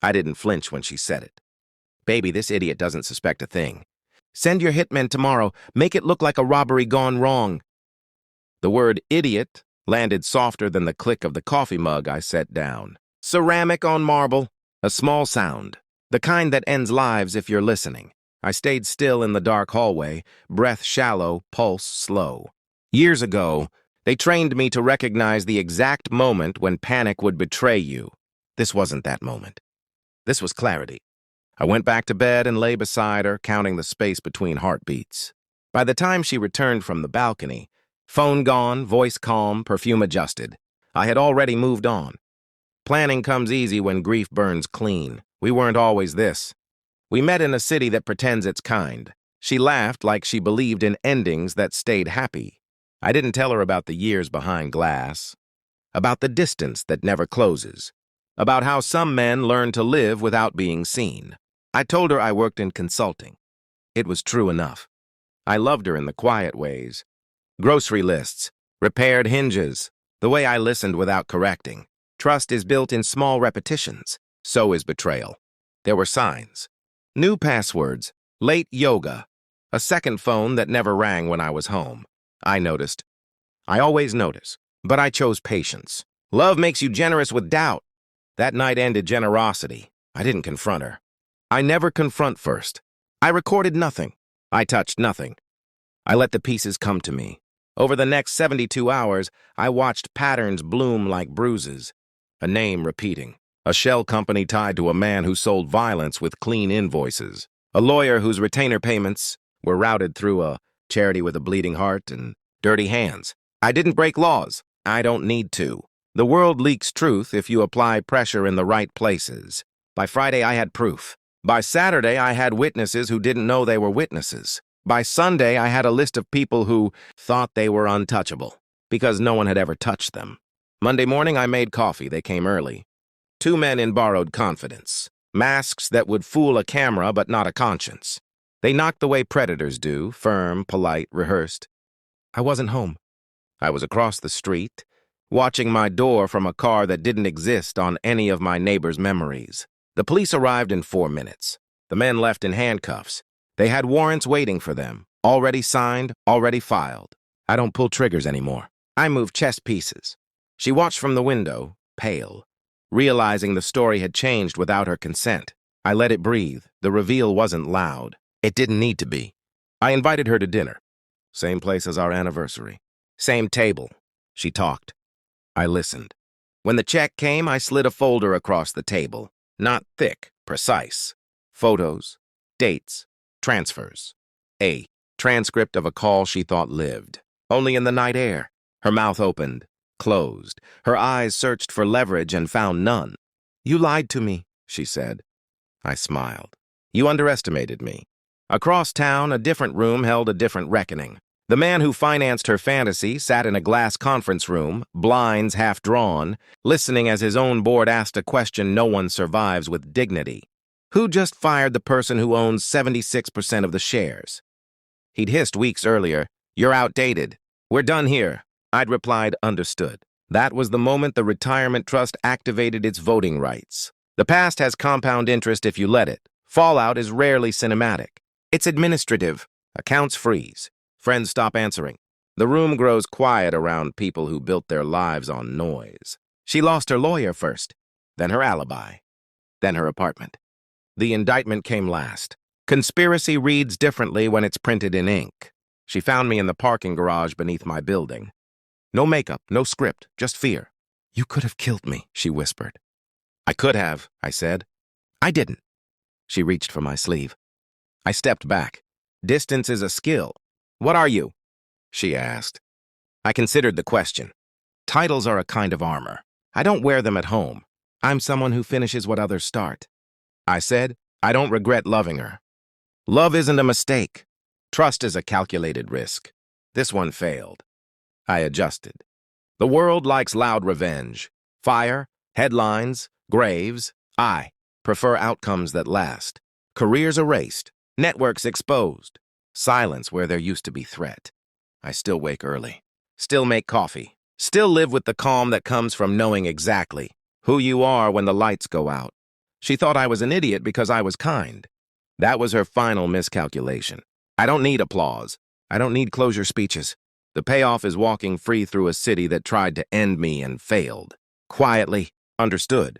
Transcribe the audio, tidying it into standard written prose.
I didn't flinch when she said it. Baby, this idiot doesn't suspect a thing. Send your hitmen tomorrow. Make it look like a robbery gone wrong. The word idiot landed softer than the click of the coffee mug I set down. Ceramic on marble. A small sound. The kind that ends lives if you're listening. I stayed still in the dark hallway, breath shallow, pulse slow. Years ago, they trained me to recognize the exact moment when panic would betray you. This wasn't that moment. This was clarity. I went back to bed and lay beside her, counting the space between heartbeats. By the time she returned from the balcony, phone gone, voice calm, perfume adjusted, I had already moved on. Planning comes easy when grief burns clean. We weren't always this. We met in a city that pretends it's kind. She laughed like she believed in endings that stayed happy. I didn't tell her about the years behind glass, about the distance that never closes, about how some men learn to live without being seen. I told her I worked in consulting. It was true enough. I loved her in the quiet ways. Grocery lists, repaired hinges, the way I listened without correcting. Trust is built in small repetitions. So is betrayal. There were signs. New passwords, late yoga, a second phone that never rang when I was home. I noticed. I always notice, but I chose patience. Love makes you generous with doubt. That night ended generosity. I didn't confront her. I never confront first. I recorded nothing. I touched nothing. I let the pieces come to me. Over the next 72 hours, I watched patterns bloom like bruises. A name repeating. A shell company tied to a man who sold violence with clean invoices. A lawyer whose retainer payments were routed through a charity with a bleeding heart and dirty hands. I didn't break laws. I don't need to. The world leaks truth if you apply pressure in the right places. By Friday, I had proof. By Saturday, I had witnesses who didn't know they were witnesses. By Sunday, I had a list of people who thought they were untouchable because no one had ever touched them. Monday morning, I made coffee. They came early. 2 men in borrowed confidence. Masks that would fool a camera but not a conscience. They knocked the way predators do, firm, polite, rehearsed. I wasn't home. I was across the street, watching my door from a car that didn't exist on any of my neighbors' memories. The police arrived in 4 minutes. The men left in handcuffs. They had warrants waiting for them, already signed, already filed. I don't pull triggers anymore. I move chess pieces. She watched from the window, pale, realizing the story had changed without her consent. I let it breathe. The reveal wasn't loud. It didn't need to be. I invited her to dinner. Same place as our anniversary. Same table. She talked. I listened. When the check came, I slid a folder across the table. Not thick, precise. Photos, dates, transfers. A transcript of a call she thought lived. Only in the night air. Her mouth opened, closed. Her eyes searched for leverage and found none. You lied to me, she said. I smiled. You underestimated me. Across town, a different room held a different reckoning. The man who financed her fantasy sat in a glass conference room, blinds half drawn, listening as his own board asked a question no one survives with dignity. Who just fired the person who owns 76% of the shares? He'd hissed weeks earlier, "You're outdated. We're done here." I'd replied, "Understood." That was the moment the retirement trust activated its voting rights. The past has compound interest if you let it. Fallout is rarely cinematic. It's administrative. Accounts freeze. Friends stop answering. The room grows quiet around people who built their lives on noise. She lost her lawyer first, then her alibi, then her apartment. The indictment came last. Conspiracy reads differently when it's printed in ink. She found me in the parking garage beneath my building. No makeup, no script, just fear. You could have killed me, she whispered. I could have, I said. I didn't. She reached for my sleeve. I stepped back. Distance is a skill. What are you? She asked. I considered the question. Titles are a kind of armor. I don't wear them at home. I'm someone who finishes what others start. I said, I don't regret loving her. Love isn't a mistake. Trust is a calculated risk. This one failed. I adjusted. The world likes loud revenge. Fire, headlines, graves. I prefer outcomes that last. Careers erased. Networks exposed. Silence where there used to be threat. I still wake early. Still make coffee. Still live with the calm that comes from knowing exactly who you are when the lights go out. She thought I was an idiot because I was kind. That was her final miscalculation. I don't need applause. I don't need closure speeches. The payoff is walking free through a city that tried to end me and failed. Quietly, understood.